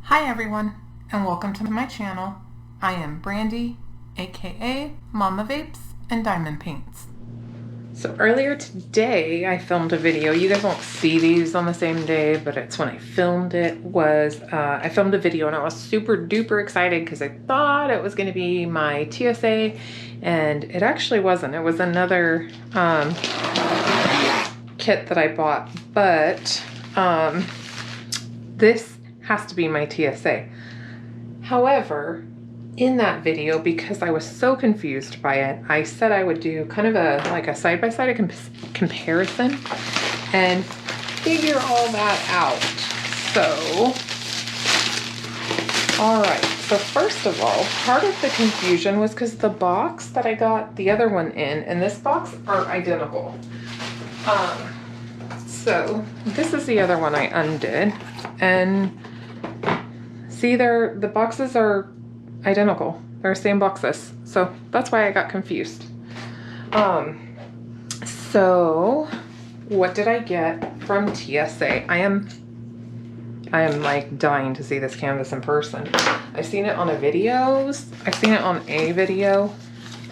Hi everyone, and welcome to my channel. I am Brandy, aka Mama Vapes and Diamond Paints. So earlier today I filmed a video. You guys won't see these on the same day, but it's when I filmed it. I filmed a video and I was super duper excited because I thought it was going to be my TSA, and it actually wasn't. It was another kit that I bought, but this has to be my TSA. However, in that video, because I was so confused by it, I said I would do kind of a side-by-side comparison and figure all that out. So, all right. So first of all, part of the confusion was because the box that I got the other one in and this box are identical. So this is the other one I undid, and see, the boxes are identical. They're the same boxes. So that's why I got confused. So what did I get from TSA? I am like dying to see this canvas in person. I've seen it on a video,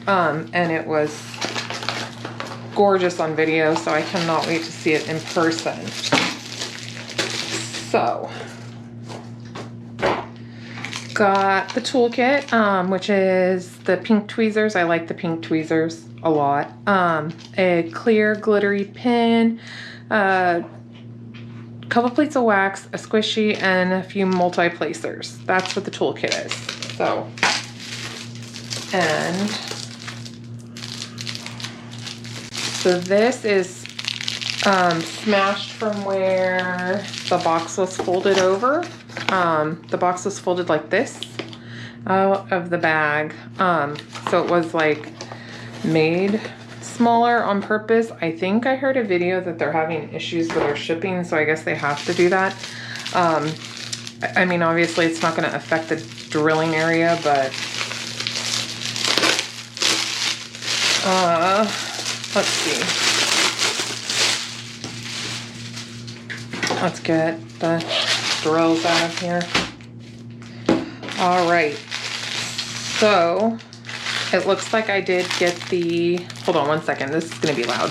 and it was gorgeous on video, so I cannot wait to see it in person. So got the toolkit, which is the pink tweezers. I like the pink tweezers a lot. A clear glittery pin, couple plates of wax, a squishy, and a few multi-placers. That's what the toolkit is. So, and so this is smashed from where the box was folded over. The box was folded like this out of the bag. So it was like made smaller on purpose. I think I heard a video that they're having issues with their shipping, so I guess they have to do that. I mean, obviously it's not going to affect the drilling area, but let's see. Let's get the drills out of here. All right, so it looks like I did get the, hold on one second, this is going to be loud.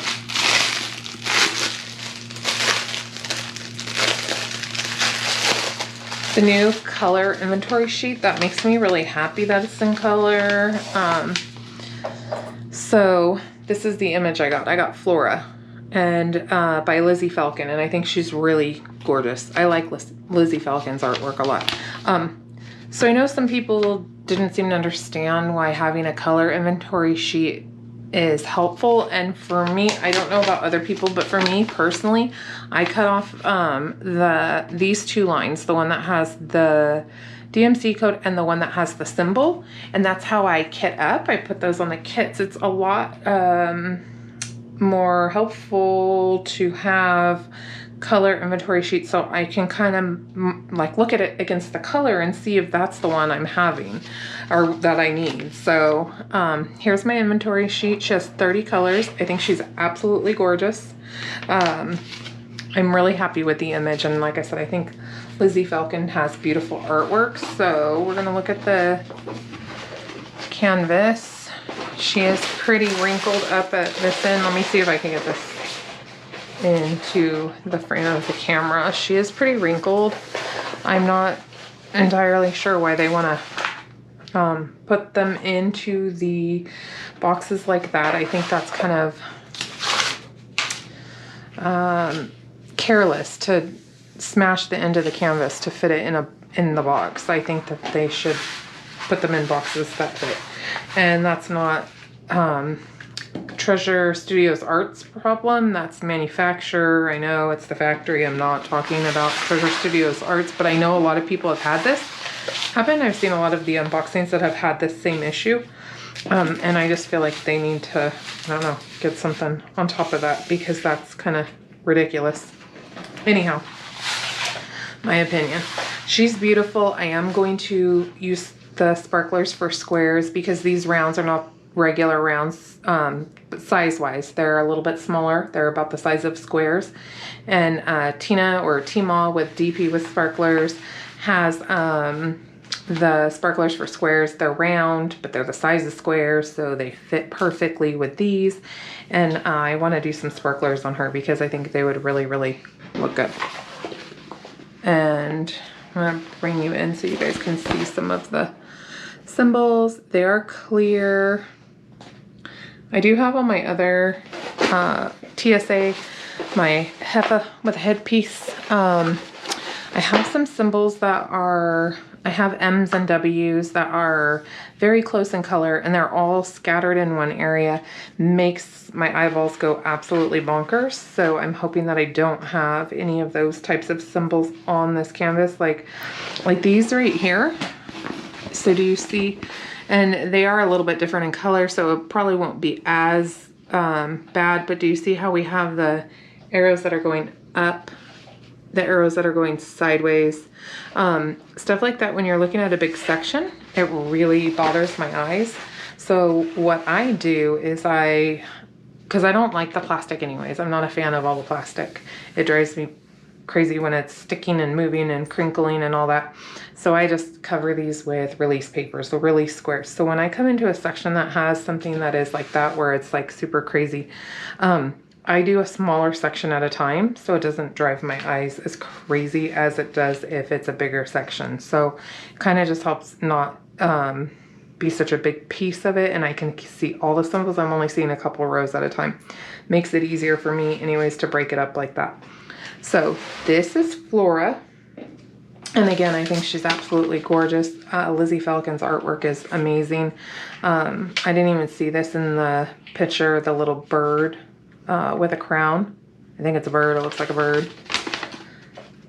The new color inventory sheet, that makes me really happy that it's in color. So this is the image I got. I got Flora, and by Lizzy Flacon, and I think she's really gorgeous. I like Lizzy Falcon's artwork a lot. So I know some people didn't seem to understand why having a color inventory sheet is helpful, and for me, I don't know about other people, but for me personally, I cut off these two lines, the one that has the DMC code and the one that has the symbol, and that's how I kit up. I put those on the kits. It's a lot more helpful to have color inventory sheet so I can kind of like look at it against the color and see if that's the one I'm having or that I need. So here's my inventory sheet. She has 30 colors. I think she's absolutely gorgeous. I'm really happy with the image, and like I said, I think Lizzy Flacon has beautiful artwork. So we're gonna look at the canvas. She is pretty wrinkled up at this end. Let me see if I can get this into the frame of the camera. She is pretty wrinkled. I'm not entirely sure why they want to put them into the boxes like that. I think that's kind of careless to smash the end of the canvas to fit it in the box. I think that they should put them in boxes that fit, and that's not Treasure Studios Art's problem. That's manufacturer. I know it's the factory. I'm not talking about Treasure Studios Arts, but I know a lot of people have had this happen. I've seen a lot of the unboxings that have had this same issue, and I just feel like they need to, I don't know, get something on top of that, because that's kind of ridiculous. Anyhow, my opinion. She's beautiful. I am going to use the sparklers for squares because these rounds are not regular rounds, but size-wise, they're a little bit smaller. They're about the size of squares. And Tina or Tima with DP with sparklers has the sparklers for squares. They're round, but they're the size of squares, so they fit perfectly with these. And I want to do some sparklers on her because I think they would really, really look good. And I'm going to bring you in so you guys can see some of the symbols. They are clear. I do have on my other TSA, my HEPA with a headpiece. I have some symbols that are, I have M's and W's that are very close in color, and they're all scattered in one area. Makes my eyeballs go absolutely bonkers. So I'm hoping that I don't have any of those types of symbols on this canvas, like these right here. So do you see? And they are a little bit different in color, so it probably won't be as bad, but do you see how we have the arrows that are going up, the arrows that are going sideways? Stuff like that, when you're looking at a big section, it really bothers my eyes. So what I do is because I don't like the plastic anyways, I'm not a fan of all the plastic. It drives me crazy when it's sticking and moving and crinkling and all that. So I just cover these with release papers, the release squares. So when I come into a section that has something that is like that, where it's like super crazy, I do a smaller section at a time so it doesn't drive my eyes as crazy as it does if it's a bigger section. So it kind of just helps not be such a big piece of it, and I can see all the symbols. I'm only seeing a couple rows at a time. Makes it easier for me anyways to break it up like that. So this is Flora. And again, I think she's absolutely gorgeous. Lizzy Falcon's artwork is amazing. I didn't even see this in the picture, the little bird with a crown. I think it's a bird. It looks like a bird.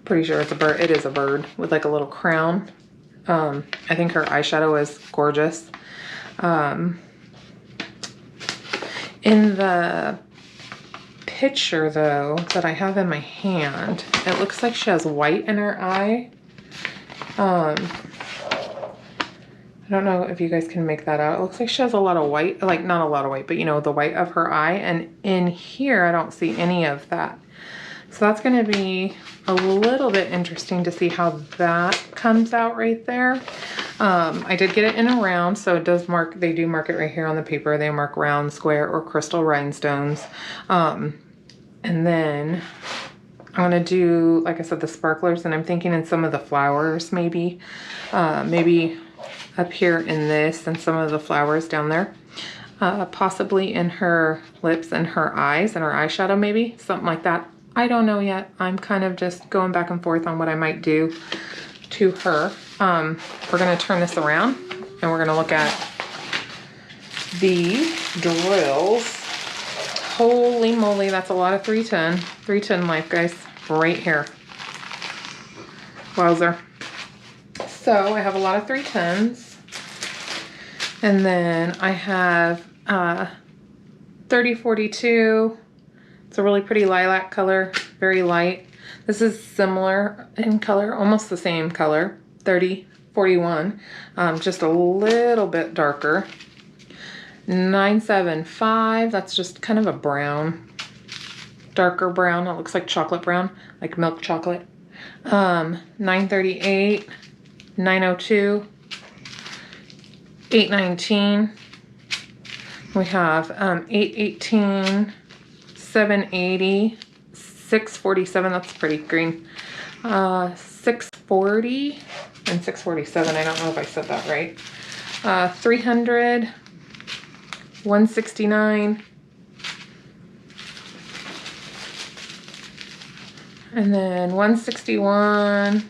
Pretty sure it's a bird. It is a bird with like a little crown. I think her eyeshadow is gorgeous. In the picture though that I have in my hand, it looks like she has white in her eye. I don't know if you guys can make that out. It looks like she has a lot of white, like not a lot of white, but you know, the white of her eye. And in here, I don't see any of that. So that's going to be a little bit interesting to see how that comes out right there. I did get it in a round, so it does mark, they do mark it right here on the paper. They mark round, square, or crystal rhinestones. And then I'm going to do, like I said, the sparklers, and I'm thinking in some of the flowers maybe. Maybe up here in this and some of the flowers down there. Possibly in her lips and her eyes and her eyeshadow maybe. Something like that. I don't know yet. I'm kind of just going back and forth on what I might do to her. We're going to turn this around and we're going to look at the drills. Holy moly, that's a lot of 310. 310 life, guys. Right here. Wowzer. So I have a lot of 310s. And then I have 3042. It's a really pretty lilac color, very light. This is similar in color, almost the same color, 3041, just a little bit darker. 975, that's just kind of a brown, darker brown. It looks like chocolate brown, like milk chocolate. 938, 902, 819. We have 818, 780, 647, that's pretty green. 640 and 647, I don't know if I said that right. 300, 169, and then 161.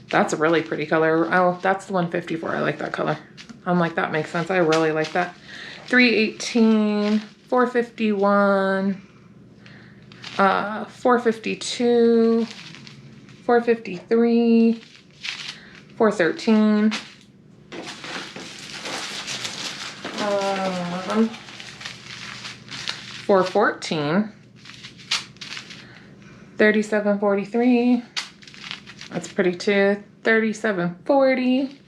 That's a really pretty color. Oh, that's the 154. I like that color. I'm like, that makes sense. I really like that. 318, 451, 452, 453, 413, 414, 3743. That's pretty too. 3740.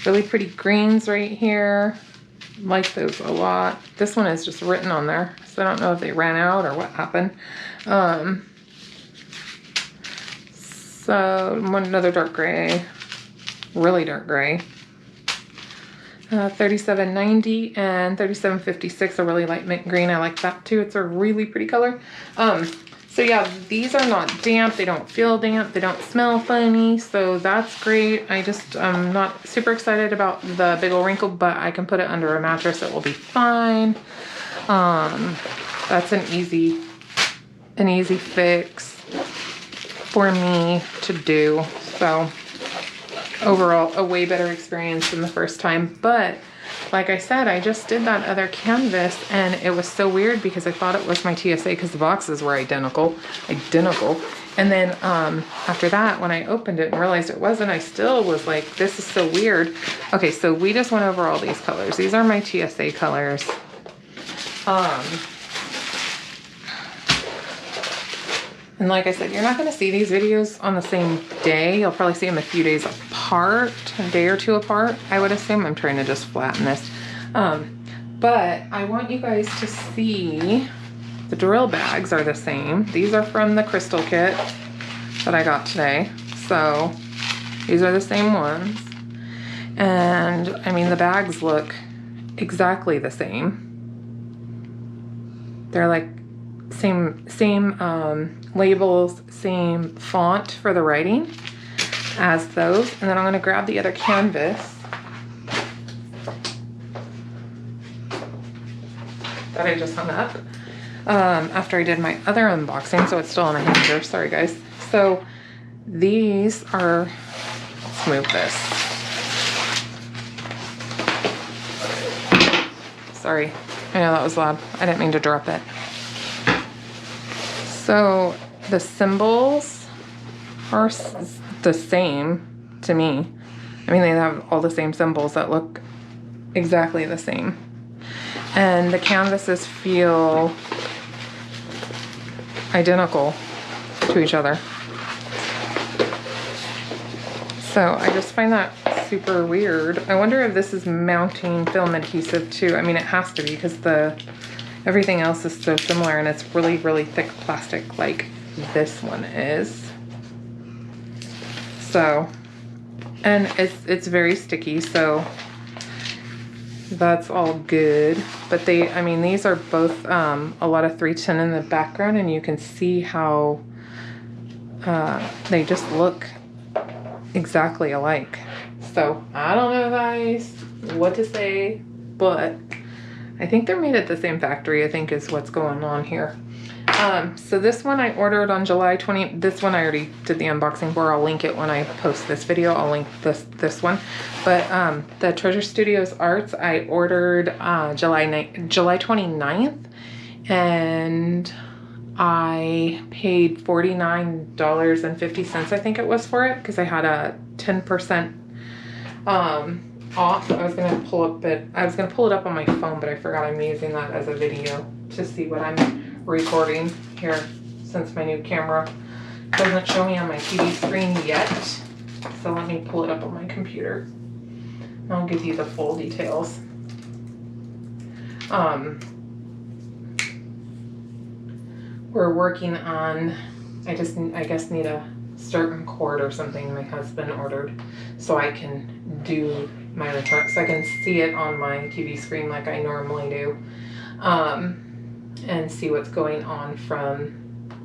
Really pretty greens right here. Like those a lot. This one is just written on there, so I don't know if they ran out or what happened. So another dark gray, really dark gray. 3790 and 3756, a really light mint green. I like that too. It's a really pretty color. So yeah, these are not damp. They don't feel damp. They don't smell funny. So that's great. I'm not super excited about the big old wrinkle, but I can put it under a mattress. It will be fine. That's an easy fix for me to do. So overall, a way better experience than the first time. But like I said, I just did that other canvas and it was so weird because I thought it was my TSA because the boxes were identical. And then after that, when I opened it and realized it wasn't, I still was like, this is so weird. Okay, so we just went over all these colors. These are my TSA colors. And like I said, you're not going to see these videos on the same day. You'll probably see them a few days apart, a day or two apart, I would assume. I'm trying to just flatten this. But I want you guys to see the drill bags are the same. These are from the crystal kit that I got today. So these are the same ones. And I mean, the bags look exactly the same. They're like same labels, same font for the writing as those. And then I'm going to grab the other canvas that I just hung up after I did my other unboxing, so it's still on a hanger. Sorry guys. So these are, let's move this. Sorry, I know that was loud. I didn't mean to drop it. So the symbols are the same to me. I mean, they have all the same symbols that look exactly the same. And the canvases feel identical to each other. So I just find that super weird. I wonder if this is mounting film adhesive too. I mean, it has to be because everything else is so similar and it's really, really thick plastic like this one is. So, and it's very sticky, so that's all good. But I mean, these are both a lot of 310 in the background, and you can see how they just look exactly alike. So I don't know guys what to say, but I think they're made at the same factory, I think is what's going on here. So this one I ordered on July 20. This one I already did the unboxing for. I'll link it when I post this video. I'll link this one. But the Treasure Studios Arts I ordered July 29th, and I paid $49.50 I think it was for it because I had a 10% off. I was gonna pull it up on my phone, but I forgot I'm using that as a video to see what I'm recording here since my new camera doesn't show me on my TV screen yet. So let me pull it up on my computer. I'll give you the full details. We're working on, I guess need a certain cord or something my husband ordered so I can do my return, so I can see it on my TV screen like I normally do, and see what's going on from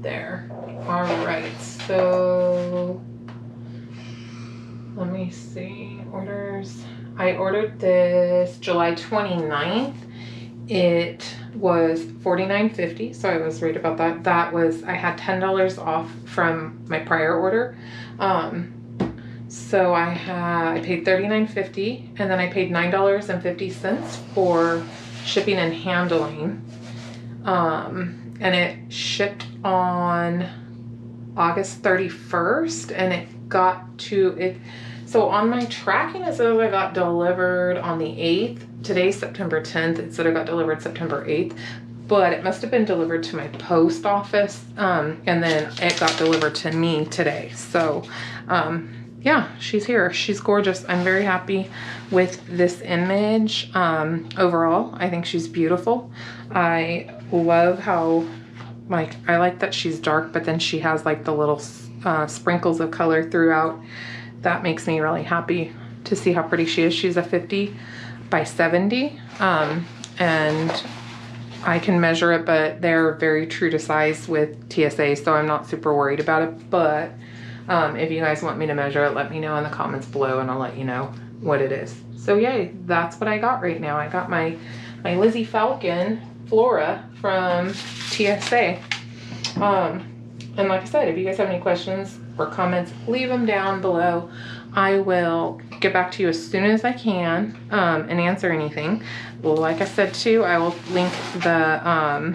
there. All right, so let me see, orders. I ordered this July 29th. It was $49.50, so I was right about that. I had $10 off from my prior order. So I paid $39.50, and then I paid $9.50 for shipping and handling. And it shipped on August 31st, and it got to it. So on my tracking, it says I got delivered on the 8th. Today's September 10th. It said I got delivered September 8th, but it must have been delivered to my post office. And then it got delivered to me today. So, yeah, she's here. She's gorgeous. I'm very happy with this image. Overall, I think she's beautiful. I love how, like, I like that she's dark, but then she has like the little sprinkles of color throughout. That makes me really happy to see how pretty she is. She's a 50 by 70, and I can measure it, but they're very true to size with TSA, so I'm not super worried about it. But if you guys want me to measure it, let me know in the comments below and I'll let you know what it is. So yay, that's what I got right now. I got my Lizzy Falcon Flora from TSA. And like I said, if you guys have any questions or comments, leave them down below. I will get back to you as soon as I can and answer anything. Well, like I said too, I will link the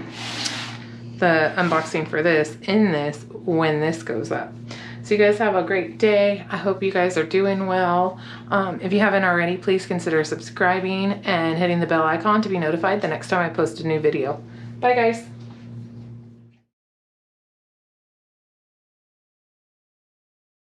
unboxing for this in this when this goes up. So you guys have a great day. I hope you guys are doing well. If you haven't already, please consider subscribing and hitting the bell icon to be notified the next time I post a new video. Bye guys.